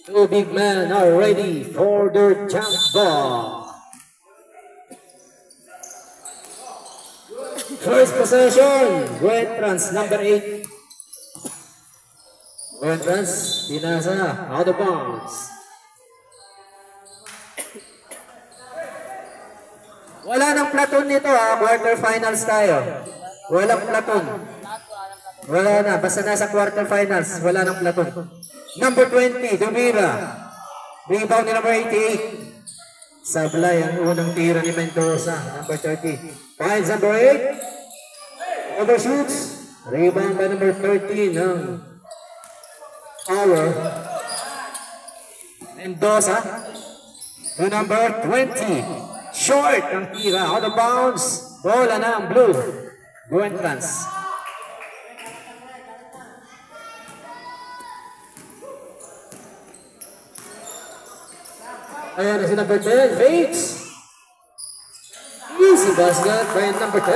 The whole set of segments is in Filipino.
Two big men are ready for their jump ball. First possession, Guentrans, number 8. Guentrans, pinasa, out of bounds. Wala nang platoon nito quarterfinals tayo. Walang platoon. Wala na, basta nasa quarterfinals, wala nang platoon. Number 20, Dumira. Rebound ni number 88. Sablay ang unang tira ni Mendoza, number 30. Finds number 8. Overshoots. Rebound by number 13 ng Power. Mendoza to number 20. Short ang tira, out of bounds. Bola na ang blue. Guentrans. Ayan na si number 10, fakes. Easy basket by number 10.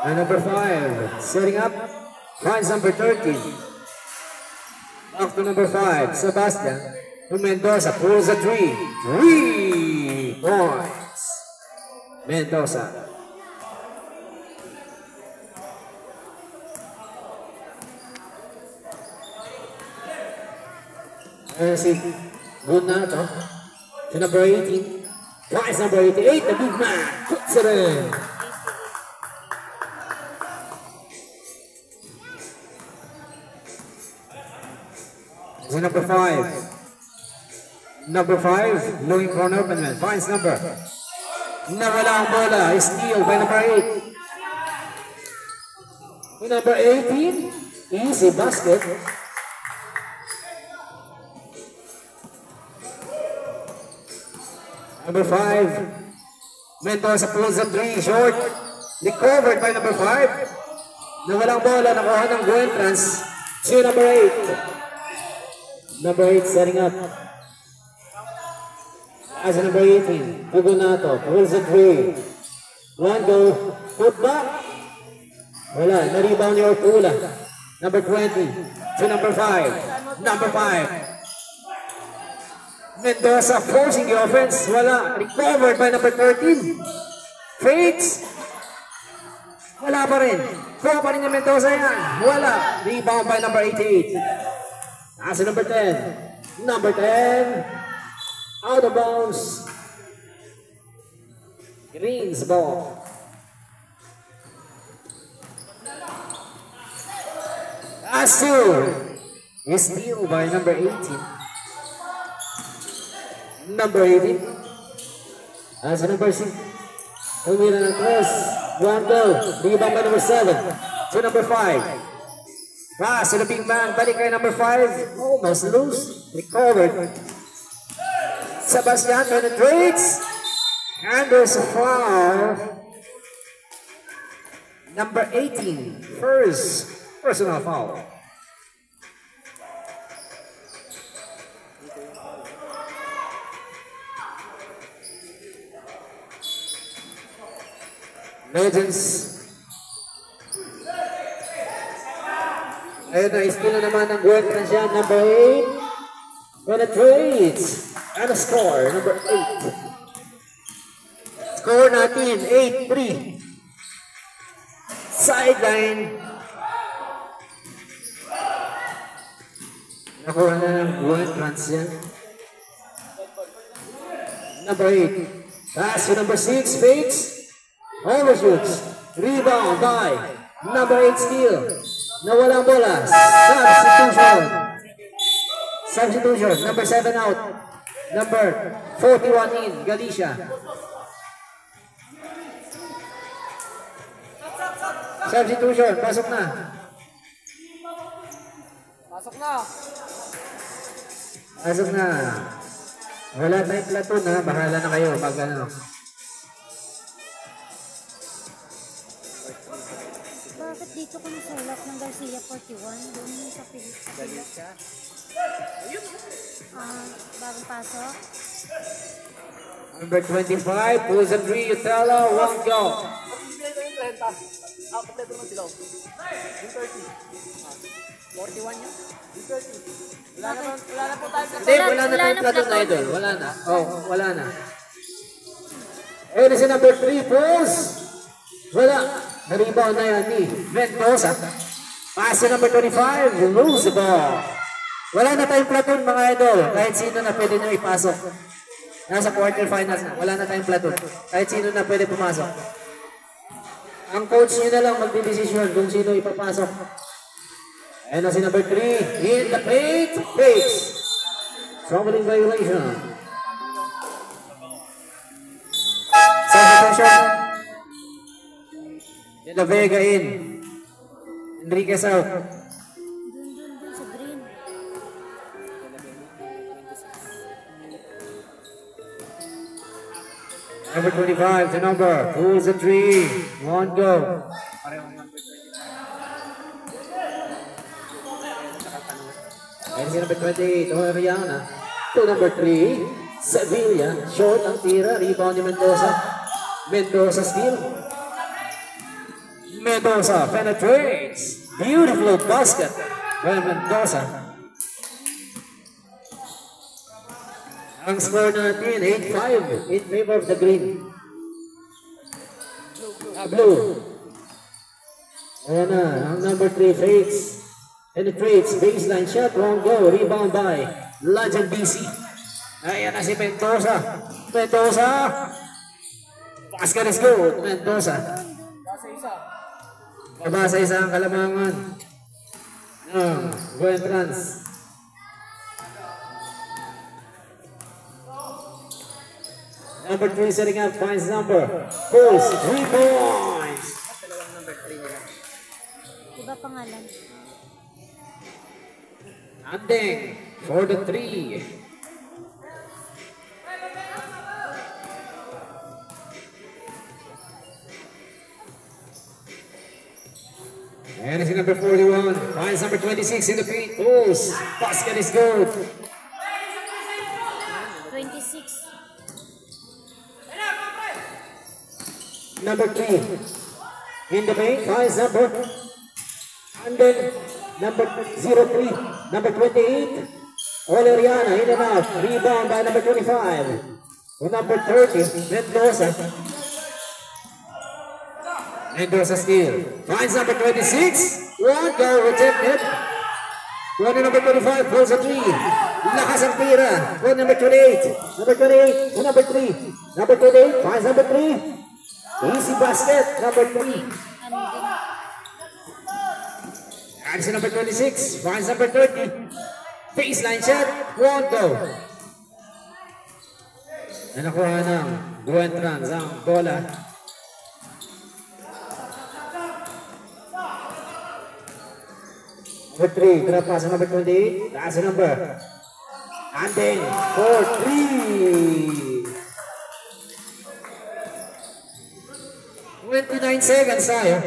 And number 5, setting up, finds number 13. Back to number 5, Sebastian. Mendoza pulls a 3. 3 points. Mendoza. Si Bunato to number 18. Finds number 88, the big man. Puts it in. To number 5. Number 5, looking for an open man. Finds number. Nawala ang bola. Steal by number 8. To number 18, easy basket. Number 5, Mendoza pulls up 3, short. Recovered by number 5. Nawalang bola, nakuha ng Guentrans. To number 8. Number 8 setting up. As number 18, Pugunato pulls up 3. One go, put back. Wala, na-rebound ni Ortula. Number 20, to number 5. Number 5. Mendoza forcing the offense. Wala. Recovered by number 13. Fakes. Wala pa rin. Kuha pa rin yung Mendoza yan. Wala. Rebound by number 88. Nasa number 10. Number 10. Out of bounds. Green's ball. Asu. Steal by number 18. Number 18. As number 6. Tumira ng cross. One goal. Rebound by number 7. To number 5. Pass to the big man. Balik kay number 5. Almost loose. Recovered. Sebastian penetrates. And there's a foul. Number 18. First personal foul. Legends. Ayun na, steal na naman ng Guentrans yan. Number 8. Penetrates. And a score. Number 8. Score natin. 8-3. Sideline. Nakuha na ng Guentrans yan. Number 8. Pass to number 6. Fakes. Overshoots. Rebound by number 8 steal. Nawalang bola. Substitution. Substitution. Number 7 out. Number 41 in. Galicia. Substitution. Pasok na. Pasok na. Pasok na. Wala tayong platoon ha. Bahala na kayo pag ano. Bakit dito ko nasulat ng Garcia 41? Doon sa Philippines. Bagong pasok. Number 25, pulls a 3, Utella, one go. kompleto naman sila. Yung 30. 41 yun? Yung 30. Wala na po tayo. Hindi, wala na tayong platon na idol. Wala na. Oh, wala na. Ayun na si number 3, Pulse. Wala. Na-rebound na yan ni Mendoza. Pass to number 25, lose the ball. Wala na tayong platon mga idol. Kahit sino na pwede nyo ipasok. Nasa quarterfinals na. Wala na tayong platon. Kahit sino na pwede pumasok. Ang coach nyo na lang magdidesisyon kung sino ipapasok. Ayun na si number 3. In the paint. Fakes. Troubling violation. Substitution. De La Vega in. Enriquez out. Dun sa green. Number 25, the number. Pulls the 3. One go. And si number 28, Oriana. To number 3, Sevilla. Short ang tira. Rebound ni Mendoza. Mendoza steal. Mendoza penetrates. Beautiful basket by Mendoza. Ang score natin, 8-5 in favor of the green. Blue. Ayan na, ang number 3 fakes. Penetrates, baseline shot, wrong go, rebound by Legend BC. Ayan na si Mendoza. Mendoza. Basket is good, Mendoza. Kabasa isa ang kalamangan. Go entrance. Number 3 setting up, finds number. Pulls, 3 points. Iba pangalan. Andeng for the 3. And it's number 41. Finds number 26 in the paint. Pulls. Basket is good. 26. Number 3 in the paint. Finds number. And then number 03. Number 28. Oleriana in and out. Rebound by number 25. With number 30. Mendoza. Mendoza steal. Finds number 26. One go rejected. One number 25 pulls a 3. Lakas ang tira. One number 28. Number 28. Number 3. Number 28. Finds number 3. Easy basket. Number 3. And si number 26. Finds number 30. Baseline shot. One go. Nakuha ng Gwen Trans ang bola. Number 3, terlepas number 28, that's the number. And then for 3. 29 seconds tayo.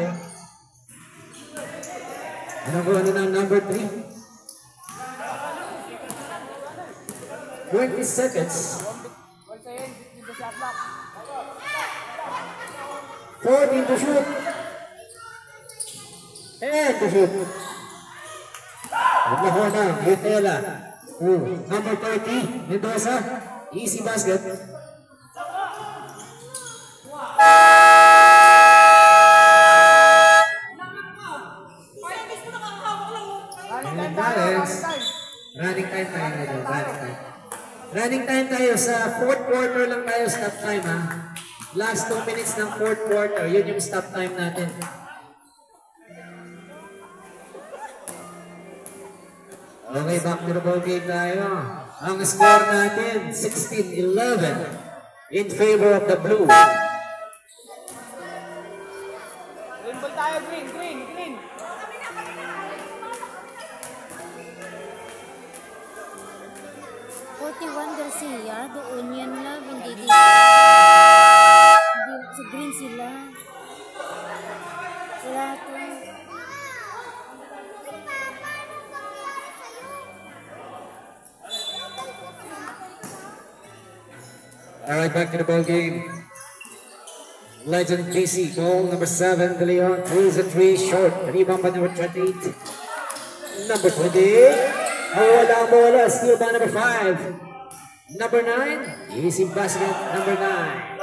Nakuha na ng number 3. 20 seconds. 14 to shoot. 10 to shoot. Nakuha na, Yutela. Number 30, Mendoza. Easy basket. Running time tayo. Running time tayo. Sa fourth quarter lang tayo stop time ha. Last 2 minutes ng fourth quarter. Yun yung stop time natin. Okay, back to the ball game tayo. Ang score natin, 16-11 in favor of the blue. Green ball tayo, green. 41 Garcia, doon yan lang, hindi dito. Hindi, sa green sila. Wala to. Alright, back to the ball game. Legend BC, goal number 7, De Leon, 3 short. Rebound by number 28. Number 28. Wala, steal by number 5. Number 9, easy basket, number 9.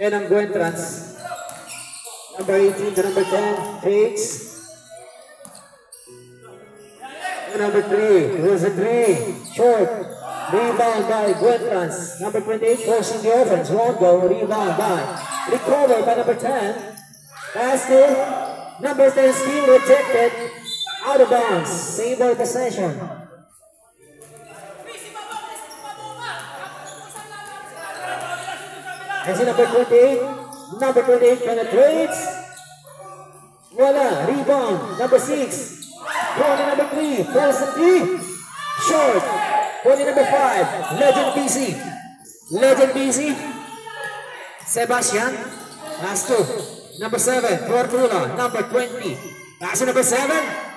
And ang Guentrans. Number 18 to number 10, takes. And number 3, goes a 3, short. Rebound by Guentrans. Number 28, forcing the offense, won't go. Rebound by, recover by number 10. Pass to number 10, still rejected. Out of bounds, save by possession. As number 28 penetrates. Voila, rebound, number 6. Corner number 3, falls the 3. Short, corner number 5, Legend BC. Sebastian, last 2. Number 7, Tortula, number 20. Pass number 7,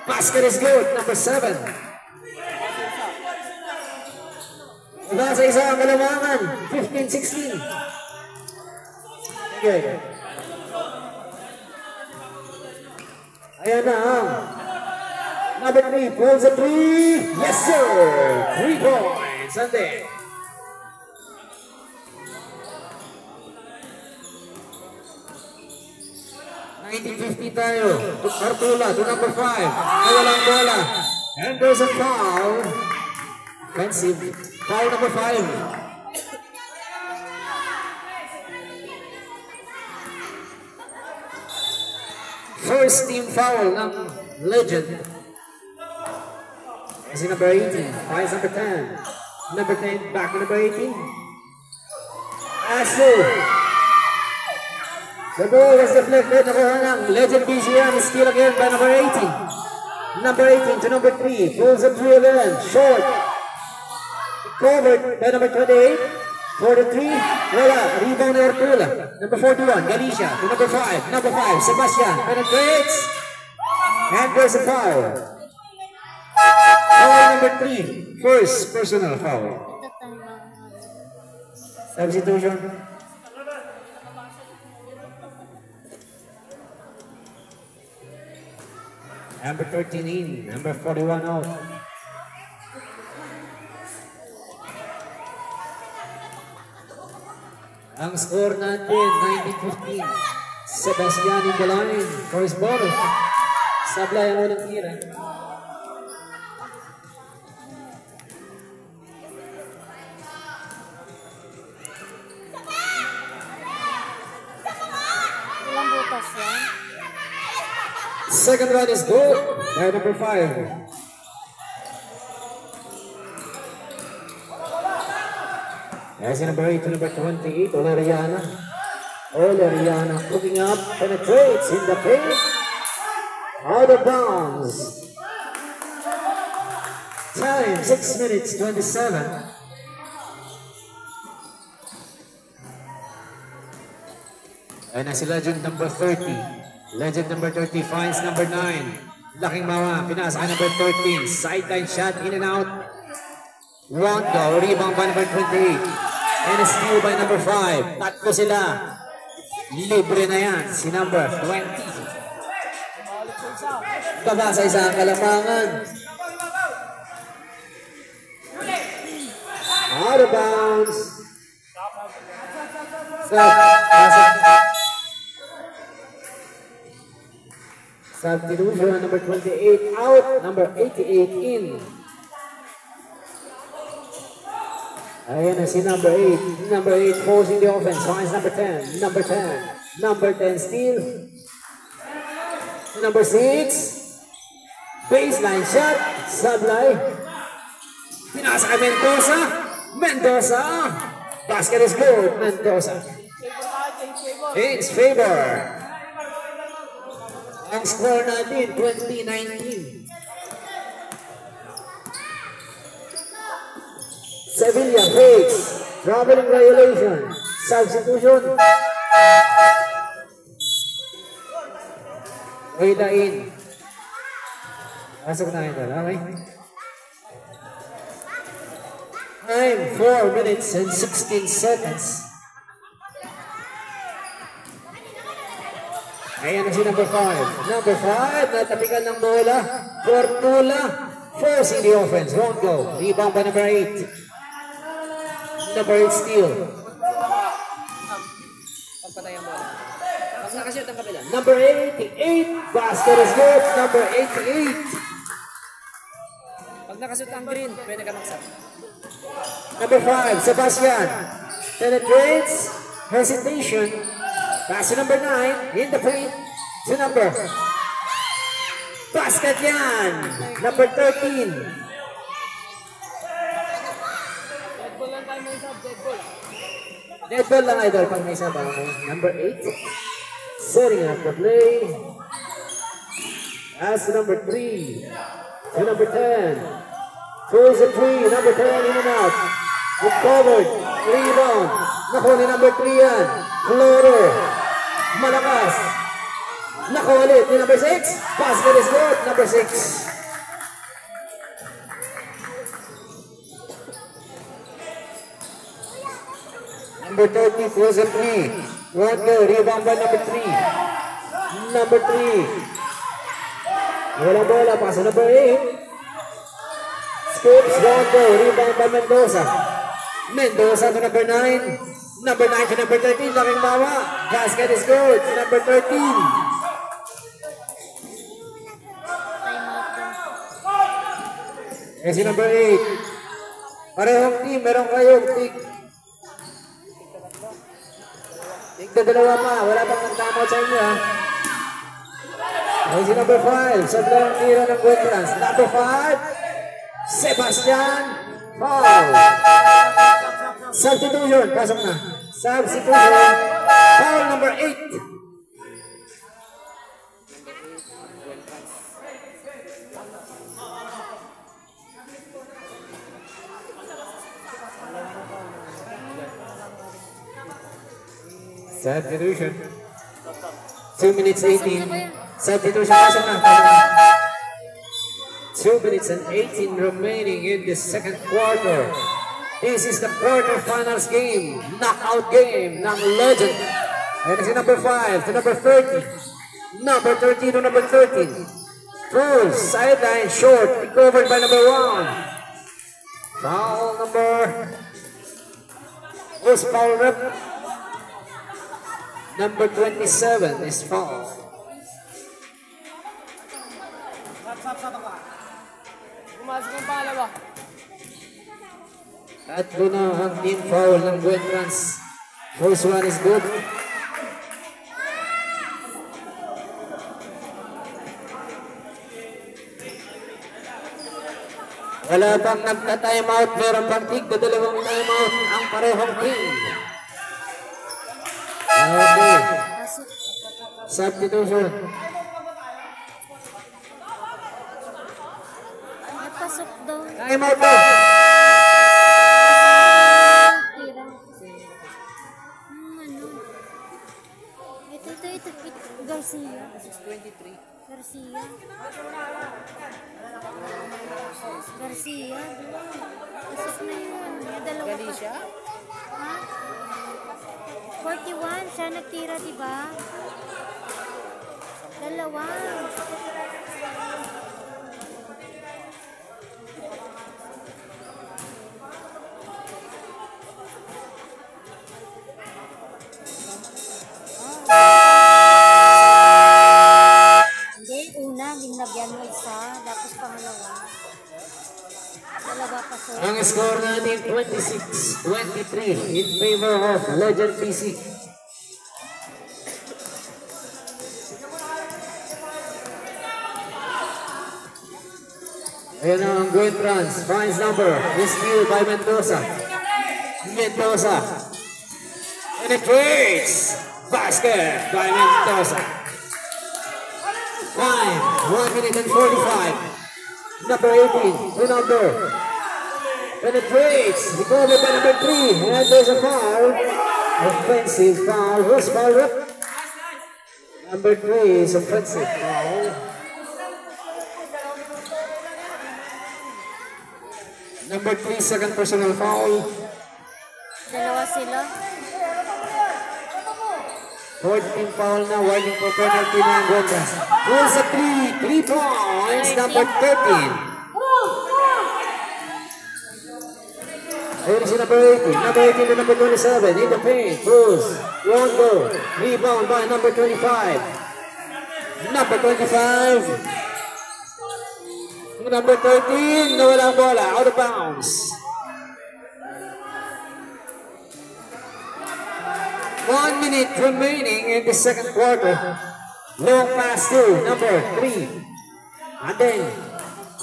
basket is good, number 7. Nasa isa ang Kalamangan, 15-16. Okay. Ayan na ang number 3, pulls a 3. Yes sir! 3 points. And then 1950 tayo. Artula to number 5. Nawalang bola. And there's a foul. Offensive. Foul number 5. First team foul ng Legend. Kasi number 18. Finds number 10. Number 10 back to number 18. Asu. The ball is deflected. Nakuha ng Legend BCM. Steal again by number 18. Number 18 to number 3. Pulls up 3 again. Short. Covered by number 28. 43, wala, rebound Artula. Number 41, Galicia to number 5. Number 5, Sebastian penetrates. And there's a foul. Foul number 3, first personal foul. Substitution. Number 13 in, number 41 out. Ang score natin, 19-15. Sebastian in the line for his bonus. Sablay ang unang tira. Ilang butas yan? Second one is good by number 5. As in number 8 to number 28, Oleriana. Oleriana looking up, penetrates in the paint. Out of bounds. Time, 6 minutes, 27. And as Legend number 30. Legend number 30 finds number 9. Laking Mawa, pinasa ka number 13. Sideline shot, in and out. Won't go, rebound by number 28. And a steal by number 5. Tatlo sila. Libre na yan. Si number 20. Baba sa isang Kalamangan. Out of bounds. Substitution, number 28 out. Number 88 in. Ayan na si number 8. Number 8 forcing the offense. Finds number 10. Number 10. Number 10 steal. Number 6. Baseline shot. Sablay. Pinasa kay Mendoza. Mendoza. Basket is good. Mendoza. It's favor. Ang score natin, 2019. Sevilla fakes. Traveling violation. Substitution. Wait in. Pasok na ito. Okay. Time 4 minutes and 16 seconds. Ayan na si number 5. Number 5, natapikan ng bola. Fortuna, forcing the offense. Won't go. Rebound by number 8. Number 8 steal. Pagpatay ang bola. Pag nakashoot ang kabila. Number 88, basket is good. Number 88. Pag nakashoot ang green, pwede ka magsap. Number 5, Sebastian. Penetrates. Hesitation. Pass to number 9. In the paint. To number. Basket yan. Number 13. Dead ball lang tayo may sub, dead ball. Dead ball lang idol pag may sabang. Number 8. Setting up the play. Pass to number 3. To number 10. Pulls the 3. Number 10 in and out. Recovered. Rebound. Naku ni number 3 yan. Floater. Malakas. Naku ulit ni number 6. Basket is good. Number 6. Number 30 pulls the 3. Won't go. Rebound by number 3. Number 3. Wala bola. Pass to number 8. Scoops. Won't go. Rebound by Mendoza. Mendoza to number 9. Number 9 to number 13, laking bawa. Basket is good to number 13. Kasi number 8. Parehong team, meron kayong tig. Tig na dalawa pa, wala pang nagtamot sa inyo ha. Kasi number 5, sa lang tira ng Wetlands. Number 5, Sebastian. Foul. Substitution, pasok na. Substitution. Foul number 8. Substitution. 2 minutes 18. Substitution, pasok na. Pasok na. 2 minutes and 18 remaining in the second quarter. This is the quarterfinals game, knockout game ng Legend. And si number 5 to number 30. Number 13 to number 13. Full sideline short, recovered by number 1. Foul number. Who's foul rep? Number 27 is foul. Pumasok ang pangalawa. Tatlo na ang team foul ng Wetlands. First one is good. Wala pang nagta-timeout, meron pang tig na dalawang timeout ang parehong team. Okay. Substitution. Napasok daw. Timeout daw. Ano? Ito. Garcia. 23. Garcia. Garcia. Pasok na yun. Yung dalawa pa. Galicia? Ha? 41. Siya nagtira, diba? Dalawa. Hindi, una, binlagyan mo isa, tapos pangalawa. Dalawa pa so. Ang score natin 26-23 in favor of Legend PC. Ayan ang great runs. Finds number is steal by Mendoza. Mendoza. Penetrates. Basket by Mendoza. Time 1 minute and 45. Number 18 to number. Penetrates. Recovered by number 3. And there's a foul. Offensive foul. Who's foul up? Number 3 is offensive foul. Number 3, second personal foul. Dalawa sila. 14 foul na, warning for penalty na ang Gonda. Pulls a 3 points, number 13. Ayun si number 18. Number 18 to number 27. In the paint. Pulls. Won't go. Rebound by number 25. Number 25. Number 13. Nawala ang bola. Out of bounds. 1 minute remaining in the second quarter. Long pass to number 3. And then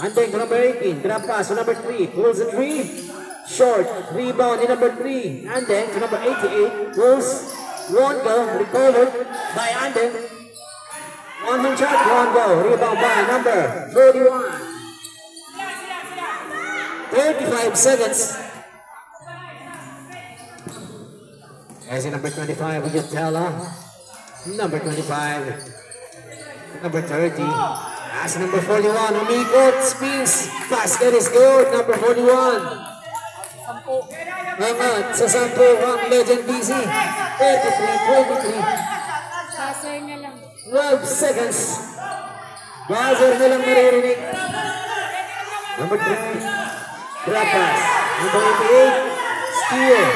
to number 18. Grab pass to number 3. Pulls a 3. Short, rebound in number 3, and then to number 88, goes, won't go, recovered by Anden. One shot, won't go, rebound by number 41. 35 seconds. As in number 25, we just tell number 25, number 30, as number 41, umikot, spins, basket is good, number 41. Angat sa 10 ang Legend BC. 33-23. Passer na lang. 12 seconds. Buzzer na lang maririnig. Number 3. Drop pass. Number 88. Steal.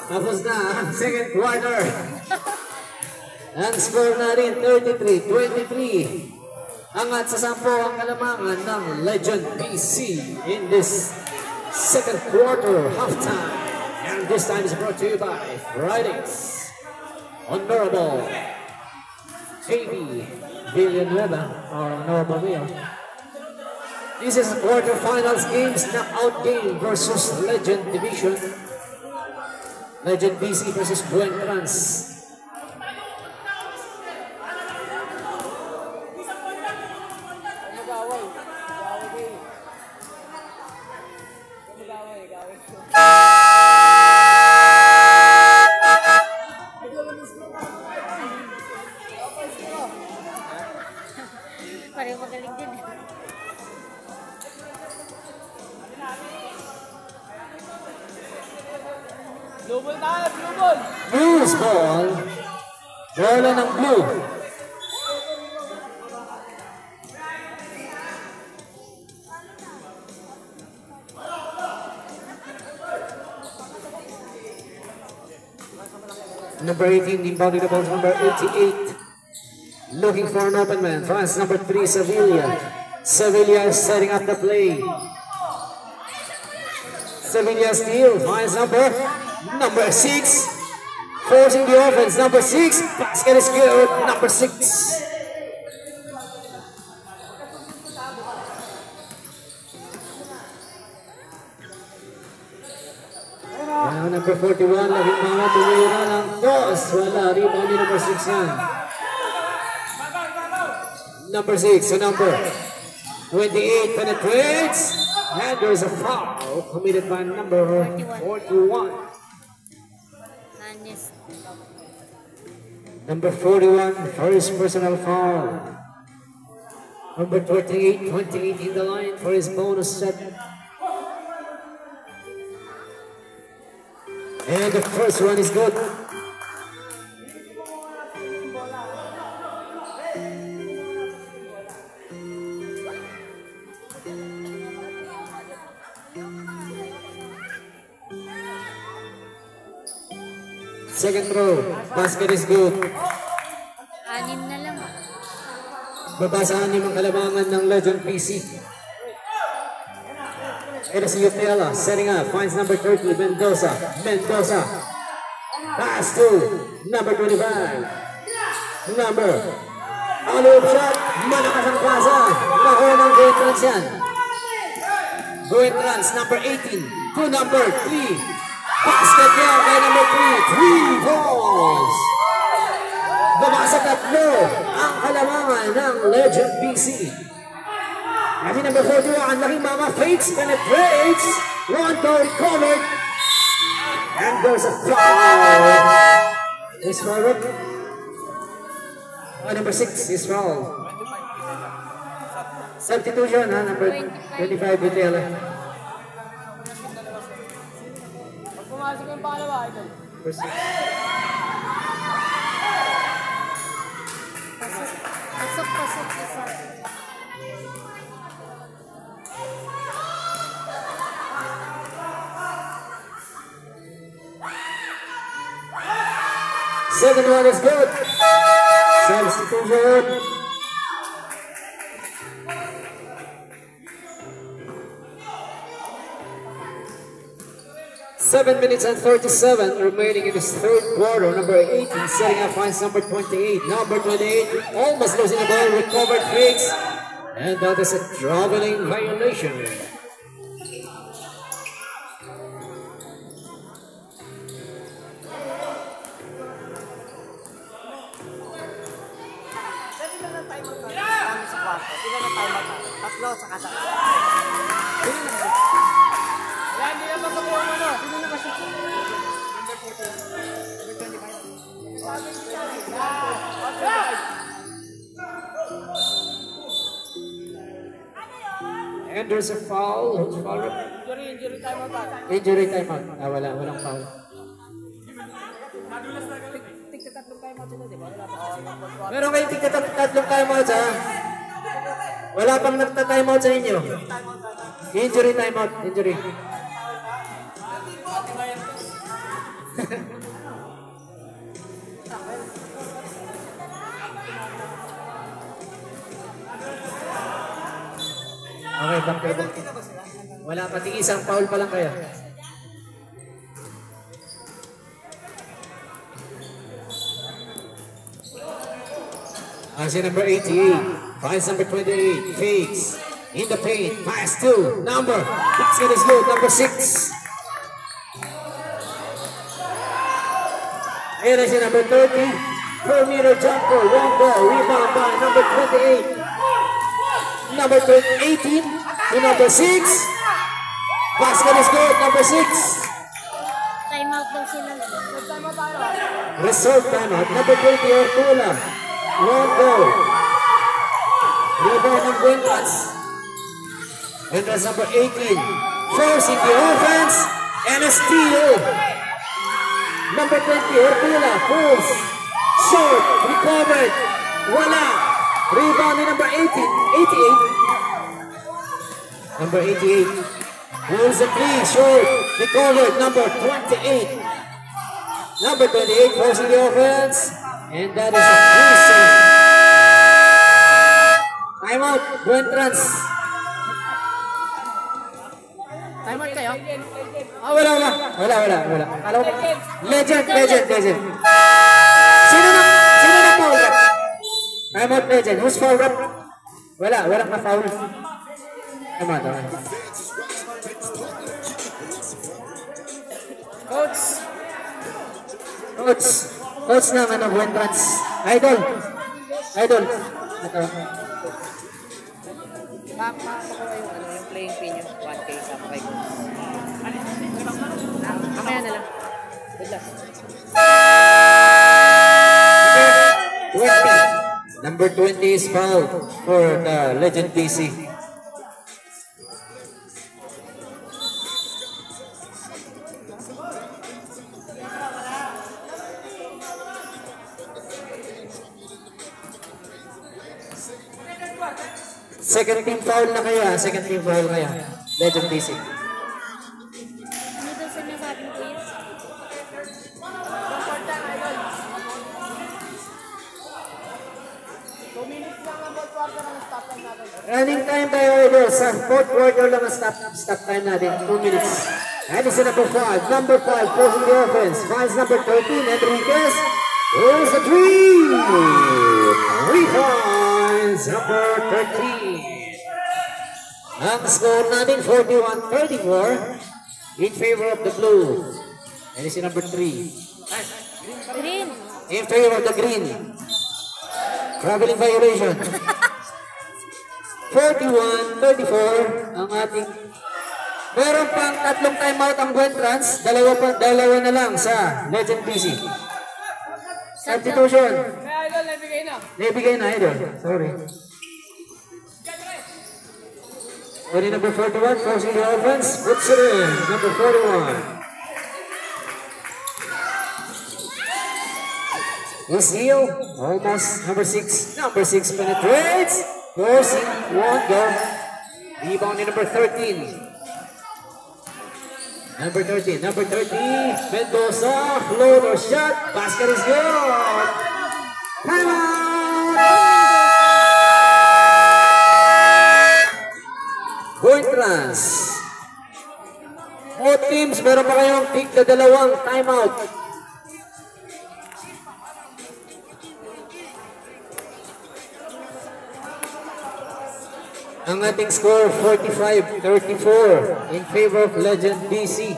Tapos na ang second quarter. Ang score na rin 33-23. Angat sa 10 ang kalamangan ng Legend BC in this second quarter halftime. And this time is brought to you by Fridays Honorable AB Villanueva or Honorable Villa. This is quarterfinals games, knockout game versus Legend Division. Legend BC versus Buen Trans. Pareho magaling din. Blue ball tayo, blue ball! Blues ball. Bola ng blue. Number 18, inbounding the ball to number 88. Looking for an open man. France number 3, Sevilla. Sevilla is setting up the play. Sevilla steal. Finds number 6. Forcing the offense. Number 6. Basket is good. Number 6. Now number 41. Laging mga tumira ng toss. Wala. Rebound ni number 6 yan. Number 6 to number 28 penetrates, and there is a foul committed by number 41. Honest. Number 41, first personal foul. Number 28 in the line for his bonus set. And the first one is good. Second throw, basket is good. 6 na lang. Babasahan niyo ang kalamangan ng Legend PC. It is Yutela setting up, finds number 30, Mendoza. Pass to number 25. Number, all-up shot, malakas ang pasa. Nakuha ng Goetrans yan. Goetrans, number 18, to number 3. Basket down by number 3. 3 balls. Bumasa 3 ang kalamangan ng Legend BC. At number 41, laking mama fakes, penetrates. One goal recovered. And there's a foul. Is fouled. Number 6 is fouled. Substitution, ha? Number 25, Vitela. Pag pumasok yung pangalawa, idol. Pasok, isa. Second one is good. Substitution. Seven minutes and 37 remaining in this third quarter. Number 18 setting up finds number 28. Number 28 almost losing the ball, recovered fakes, and that is a traveling violation. Tatlo sa kasa. Wala, hindi na pasok yung ano. Sino na pasok? Number 14. And there's a foul. Who's foul? Injury time out. Injury timeout. Walang foul. Tig-tatlong time out sila, di ba? Wala pa. Meron kayong tatlong timeout, ha? Wala pang nagta-timeout sa inyo. Injury timeout. Injury. Okay, bunker. Wala pati isang foul pa lang kaya. Si number 88 finds number 28, fakes in the paint, pass to number, kicks it is good, number 6. Ayan na si number 30, per-meter jumper, one ball, rebound by number 28. Number 18 to number 6. Basket is good, number 6. Timeout daw sila. Reserve timeout, number 20, Ortula. Long goal. Rebound ng Buentras. Buentras number 18. Forcing the offense. And a steal. Number 20, Ortula. Pulls. Short. Recovered. Wala. Rebound ng number 18. 88. Number 88. Pulls the three. Short. Recovered. Number 28. Number 28 forcing the offense. And that is a free save. Time out, Buentras. Time out kayo? Wala. Alam mo, legend. Sino na foul rap? Time out, legend. Who's foul rap? Walang na foul. Time out. Coach ng Buentras. Idol. Ito. Pakuha yung playing pin yung 1K sa pakay ko. Mamaya na lang. Good luck. Number 20 is fouled for the Legend PC. Second team foul na kaya, Legend PC. Ano daw sinasabi ko yun? Running time tayo idol. Sa fourth quarter lang ang stop time natin. 2 minutes. And it's number 5. Number 5 forcing the offense. Finds number 13, Enriquez. Here's the three. Finds number 13. Ang score natin 41-34 in favor of the blue. And it's number 3. Green. In favor of the green. Traveling violation. 41-34 ang ating. Meron pang tatlong timeout ang Buentras. Dalawa na lang sa Legend PC. Substitution. Kaya idol, nabigay na. Naibigay na idol. Sorry. Only number 41, forcing the offense, puts it in. Number 41. Lucille, almost number 6. Number 6 penetrates, forcing, won't go. Rebound in number 13. Number 13, Mendoza, floater shot, basket is good. Timeout! Point runs. Both teams, meron pa kayong tig na dalawang timeout. Ang ating score, 45-34 in favor of Legend BC.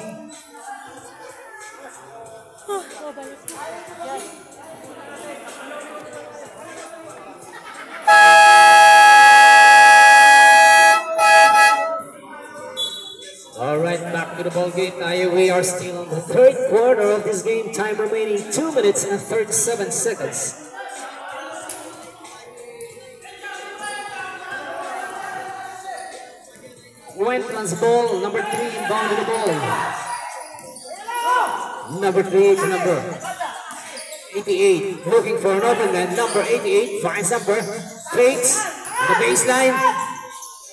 Alright, back to the ball game. We are still in the third quarter of this game. Time remaining 2 minutes and 37 seconds. Wentland's ball, number 3 inbounded the ball. Number 3 to number 88, looking for an open man. Number 88 finds number, fakes the baseline.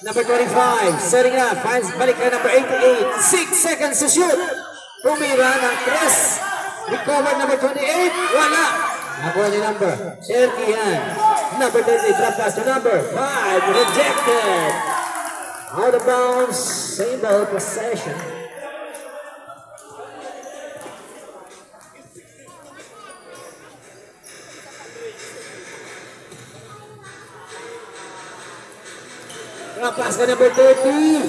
Number 25, setting up, finds balik na number 88. 6 seconds to shoot. Tumira ng 3. Recovered number 28, wala. Nakuha ni number 30 yan. Number 30, drop pass to number 5, rejected. Out of bounds, same ball possession. Drop pass to number 30.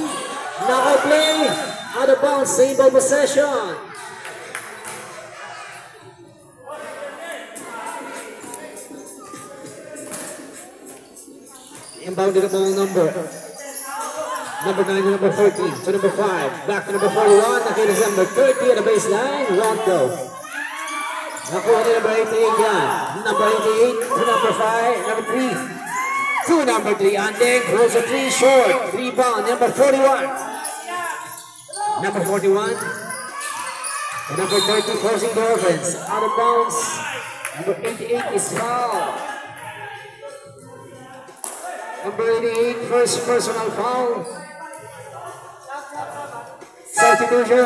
Knockout play. Out of bounds, same ball possession. Inbounded the ball number 9 to number 14, to number 5, back to number 41, nakita sa number 30 at the baseline, won't go. Nakuha ni number 88 yan. Number 88 to number 5, number 3. To number 3, Andeng, throws a 3 short, rebound, number 41. Number 41, and number 30 forcing the offense, out of bounds. Number 88 is fouled. Number 88, first personal foul. Substitution.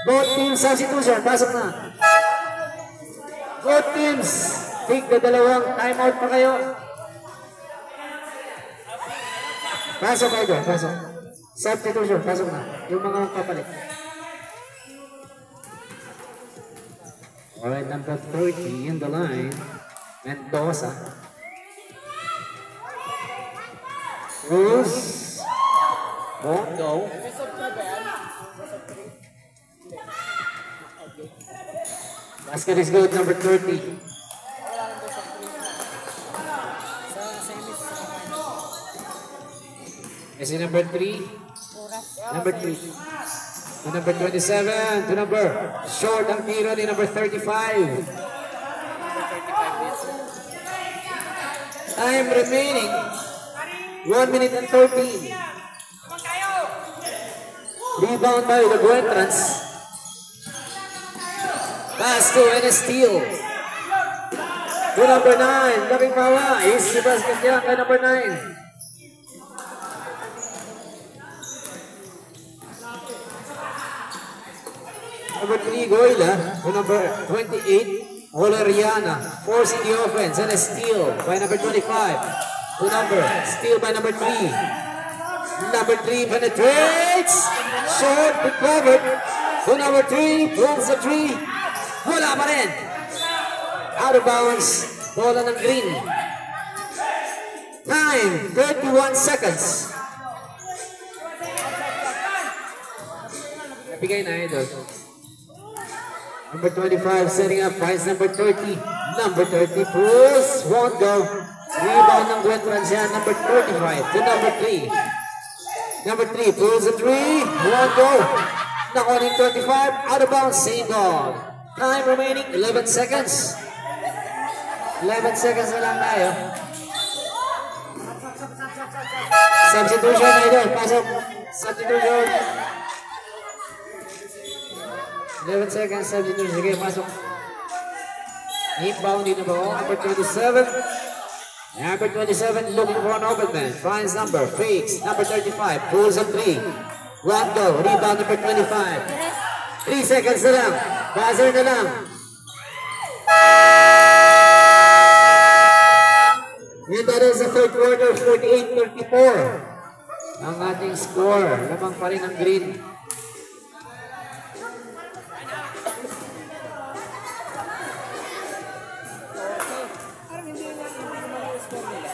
Both teams substitution. Pasok na. Both teams. Take the dalawang timeout pa kayo. Pasok kayo doon. Pasok. Substitution. Pasok na. Yung mga kapalit. Alright, number 30 in the line. Mendoza. Cruz. Won't go. Basket is good, number 30. Is it number 3? Number 3. To number 27, to number short ang tiro ni number 35. Time remaining 1 minute and 13. Rebound by the Guentrans. Pass to and a steal. To number 9, laking mawa. Easy basket niya kay number 9. Number 3, Goyla. To number 28, Oleriana. Forcing the offense and a steal by number 25. To number, steal by number 3. Number 3 penetrates. Short, recovered. To number 3, pulls the 3. Wala pa rin. Out of bounds. Bola ng green. Time, 31 seconds. Nabigay na idol. Number 25 setting up, finds number 30. Number 30 pulls, won't go. Rebound ng Guentrans yan, number 35 to number 3. Number 3 pulls the 3, won't go. Nakuha ng 25, out of bounds, same ball. Time remaining 11 seconds. 11 seconds na lang tayo. Substitution, idol. Pasok. Substitution. 11 seconds, substitution. Sige, pasok. Inbound in the ball. Number 27. Number 27 looking for an open man. Finds number. Fakes. Number 35. Pulls a 3. One go. Rebound number 25. 3 seconds na lang. Buzzer na lang. And that is the third quarter, 48-34. Ang ating score. Lamang pa rin ang green. Parang hindi naman yung score nila.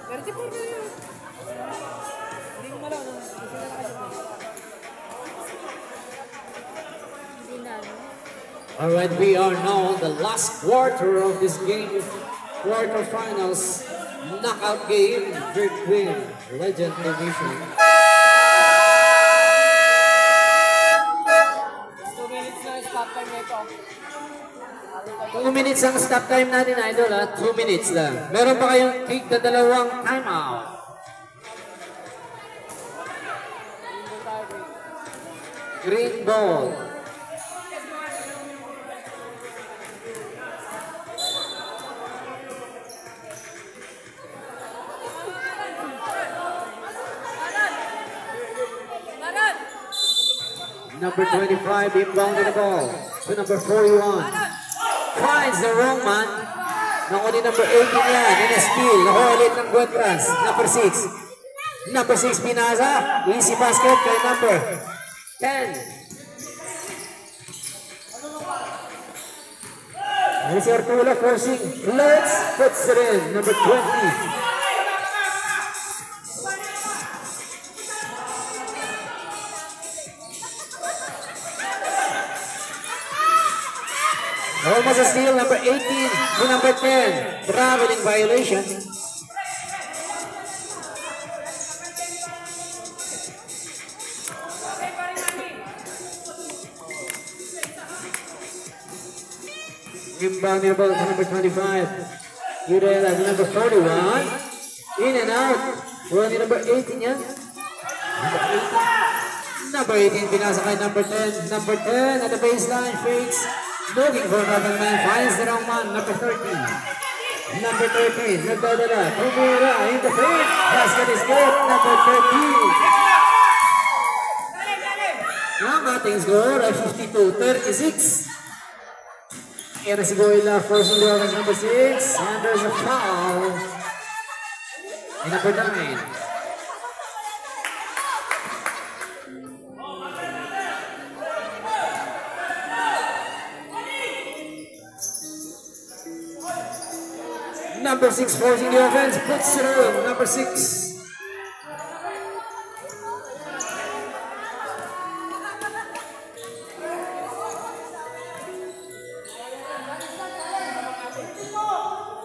Pero tipo na yun. Hindi ko malaw. Gusto na nakasip. Hindi na. Alright, we are now the last quarter of this game. Quarterfinals knockout game. Third win. Legend Division. 2 minutes na yung stop time nito. 2 minutes ang stop time natin, idol, ha? 2 minutes lang. Meron pa kayong take na dalawang timeout. Green ball. Number 25 inbound the ball to number 41. Finds the wrong man. Nakuli number 18 yan. And a steal. Nakuha ulit ng Guadras. Number 6. Number 6 pinasa. Easy basket kay number 10. And si Artula forcing. Let's puts it in. Number 20. Almost a steal, number 18 to number 10. Traveling violation. Inbound the ball to number 25. Urela to number 41. In and out. Running number 18 yan. Number 18 pinasa kay number 10. Number 10 at the baseline fakes. Looking for another man, finds the wrong man, number 13. Number 13, nagdadala, tumira in the paint. Basket is good, number 13. Ang ating score ay 52-36. Kaya si Goyla forcing the offense number 6. And there's a foul. And number 9. Number 6 forcing the offense, puts it in. Number 6.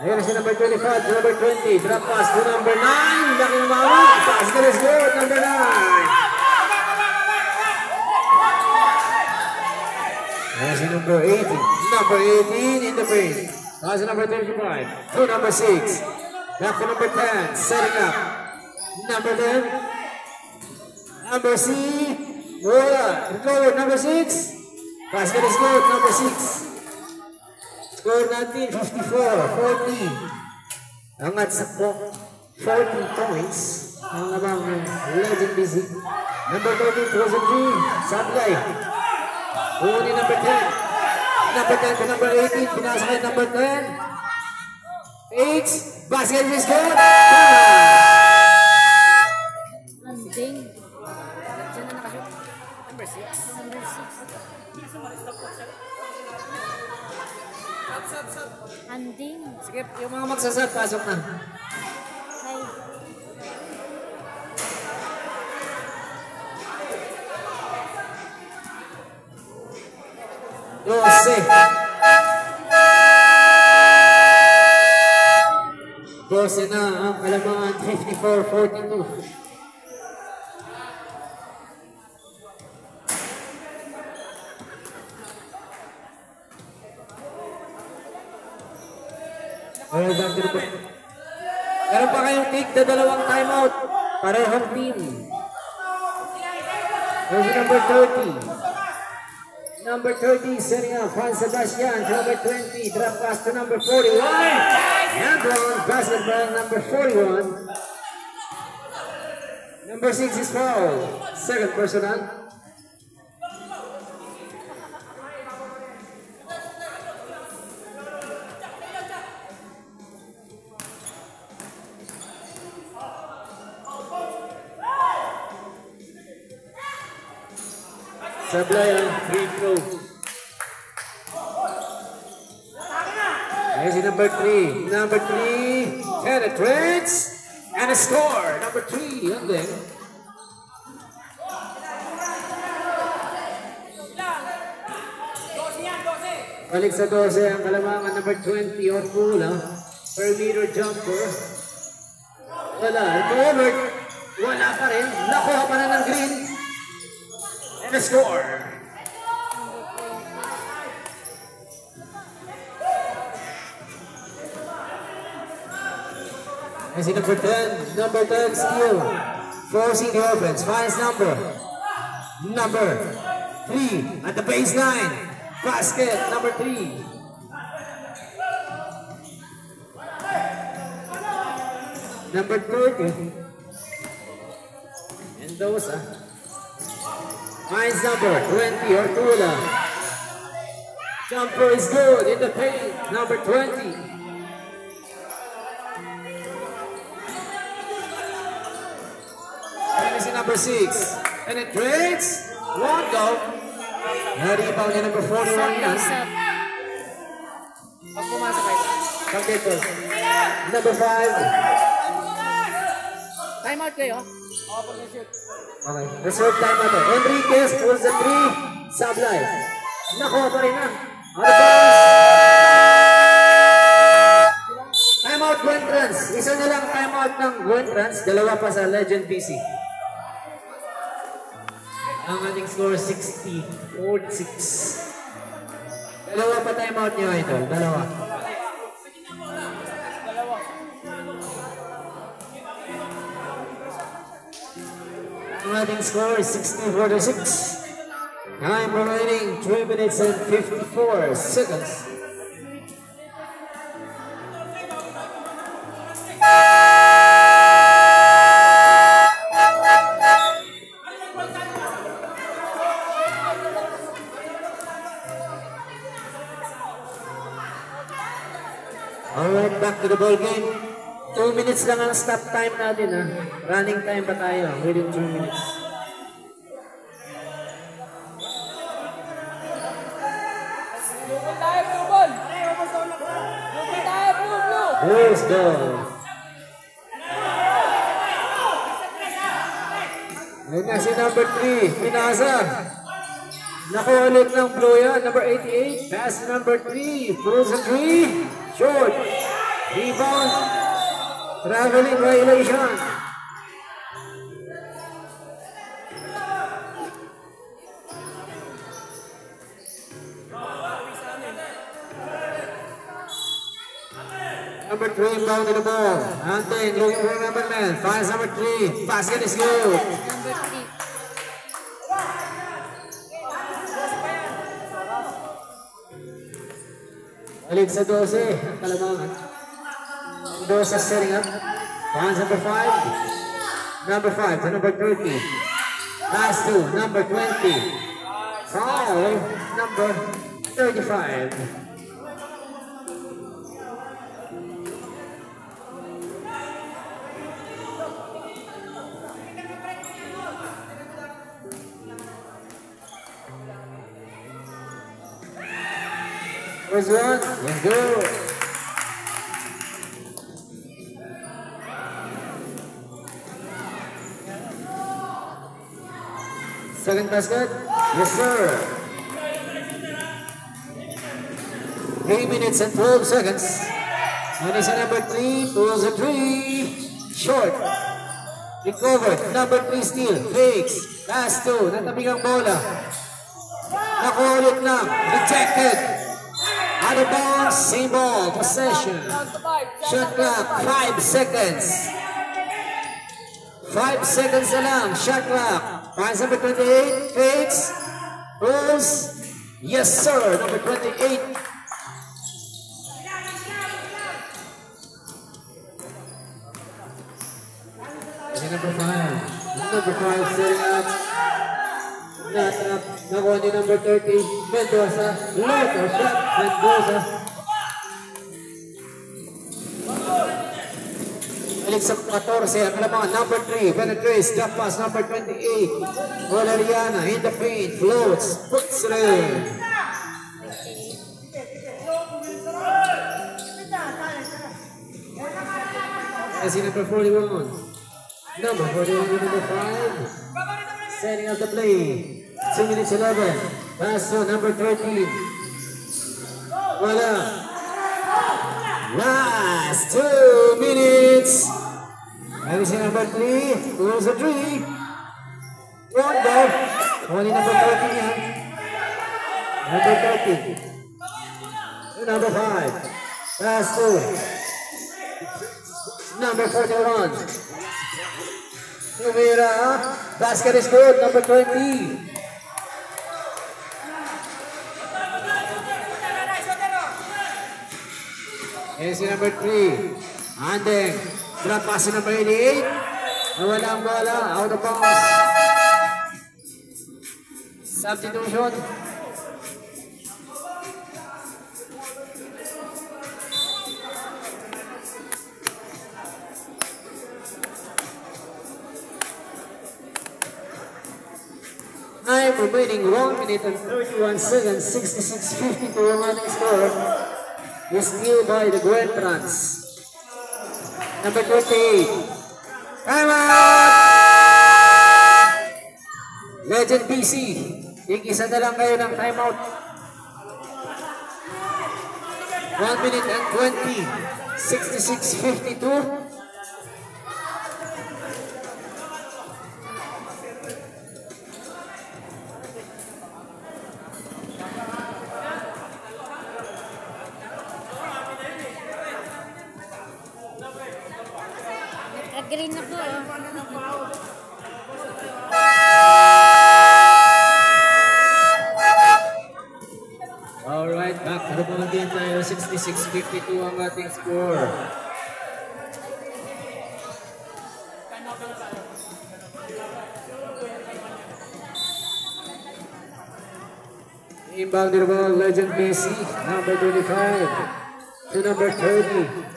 Ayan na si number 25 to number 20. Drop pass to number 9. Laki ng mama. Basket is good. Number 9. Ayan si number 18. Number 18 in the paint. Pass to number 35. To number 6. Back to number 10. Setting up. Number 10. Number C. Wala. Recover. Number 6. Basket is good. Number 6. Score natin 54-40. Angat sa 40 points. Ang abang Legend busy. Number 13, Trojan G. Sablay. Uni number 10. Number 10 to number 18. Pinasa kay number 10. 8. Basket is good. Anding. Saan na nakashoot? Number 6. Number 6. Anding. Sige, yung mga magsasat, pasok na. Hi. Dose. 12 na ang kalamangan, 54-42. Alright, back to the Meron pa kayong take the dalawang timeout. Parehong team. There's number 30. Number 30 setting up. Juan Sebastian. Number 20. Drop pass to number 41. Handball. Basketball. Number 41. Number 6 is foul. Second personal. Sablay on free throw. There's number 3. Number 3 penetrates and a score. Number 3 on there. Balik sa 12 ang kalamangan. Number 20 Orpula. Per meter jumper. Wala. Covered. Wala pa rin. Nakuha pa na ng green. And a score. I see number 10. Number 10 steal. Forcing the offense. Finds number 3 at the baseline. Basket number 3. Number 30. Mendoza. Finds number 20, Ortula. Jumper is good in the paint. Number 20. And is number 6. Penetrates. One go. Na-rebound niya number 41 yan. Pag pumasok kayo. Pag dito. Number 5. Time out kayo. Oo, pag na-shoot. Okay. Reserve time na to. Enriquez pulls the 3. Sablay. Nakuha pa rin na. Out of bounds. Time out Guentrans. Isa na lang time out ng Guentrans. Dalawa pa sa Legend PC. Ang ating score 60-46. Dalawa pa time out nyo ito. Dalawa. Ang ating score is 60-46. Time remaining 3 minutes and 54 seconds. Alright, back to the ball game. 2 minutes lang ang stop time natin ha. Running time pa tayo within 2 minutes. Lupin tayo, blue ball. Lupin tayo, blue. Let's go. Ayun na si number 3, Pinasa. Nakuha ulit ng blue yan, number 88. Pass number 3, pulls a 3. Short. Rebound. Traveling violation. Number 3 inbound to the ball. Hunting, looking for number man. Finds number 3. Basket is good. Number 3. Balik sa 12, ang kalamangan. 12 setting up. Finds number 5. Number 5 to number 30. Last 2, number 20. Foul, number 35. First one, let's go. Second basket, yes sir. 3 minutes and 12 seconds. And it's number 3, pulls a 3. Short. Recovered. Number 3 steal. Fakes. Last 2. Natabing ang bola. Nakuha ulit lang. Rejected. Out of bounds, same ball, possession. Down to 5. Shot clock, 5 seconds. 5 seconds na lang, shot clock. Pass number 28, fakes, pulls. Yes sir, number 28. And number 5. Number 5 setting up. Not up. Nakuha ni number 30. Mendoza. Local shot. Mendoza. Balik sa 14. Ang lamang. Number 3. Penetrates. Drop pass. Number 28. Valeriana in the paint. Floats. Puts it in. As in number 41. Number 41 and number 5. Setting up the play. 2 minutes 11. Pass to number 13. Voila. Last 2 minutes. And see number 3. Goes a 3. One ball. Only number 13 yan. Number 13. Number 5. Pass to number 41. Numera. Basket is good. Number 20. And si number 3. Andeng. Drop pass si number 88. Nawala ang bola. Out of bounds. Substitution. Time remaining 1 minute and 31 seconds, 66-52 ang ating score is still by the Guentrans. Number 28. Time out! Legend PC, tig-isa na lang kayo ng time out. 1 minute and 20, 66-52. Green na po. Alright, back to the ball game tayo. 66-52 ang ating score. Inbound the ball, Legend Messi, number 25 to number 30.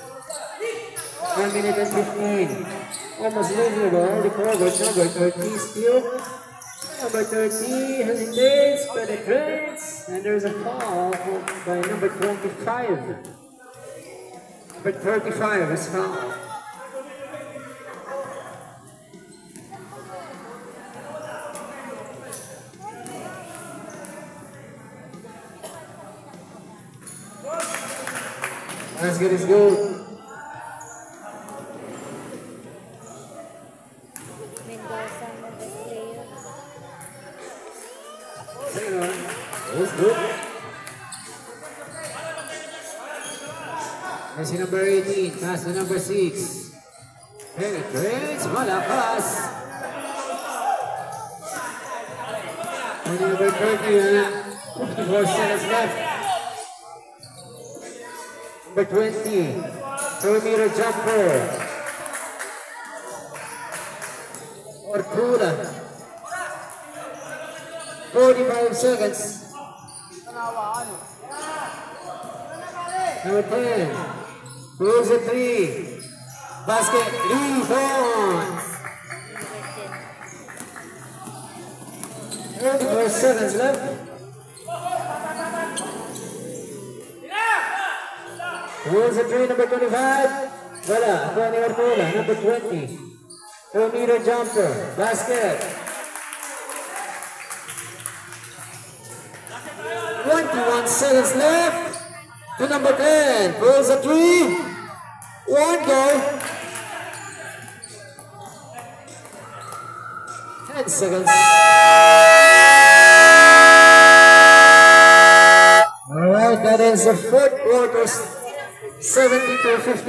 1 minute and 15. Almost losing the ball. Recovered. Number 30 still. Number 30 hesitates, penetrates, and there's a foul by number 25. Number 35 is fouled. Basket is good. Mendoza, number player. It's good. And si number 18, pass to number 6. Penetrates, malakas. And number 30, 54 seconds left. Number 20, 2-meter jumper. Ortula. 45 seconds. Number 10. Pulls a 3. Basket. Rebound. 34 seconds left. Pulls a 3. Number 25. Wala. Tony Ortula. Number 20. 2-meter jumper. Basket. 21 seconds left. To number 10. Pulls a 3. One go. 10 seconds. Alright, that is the fourth quarter. 72-50.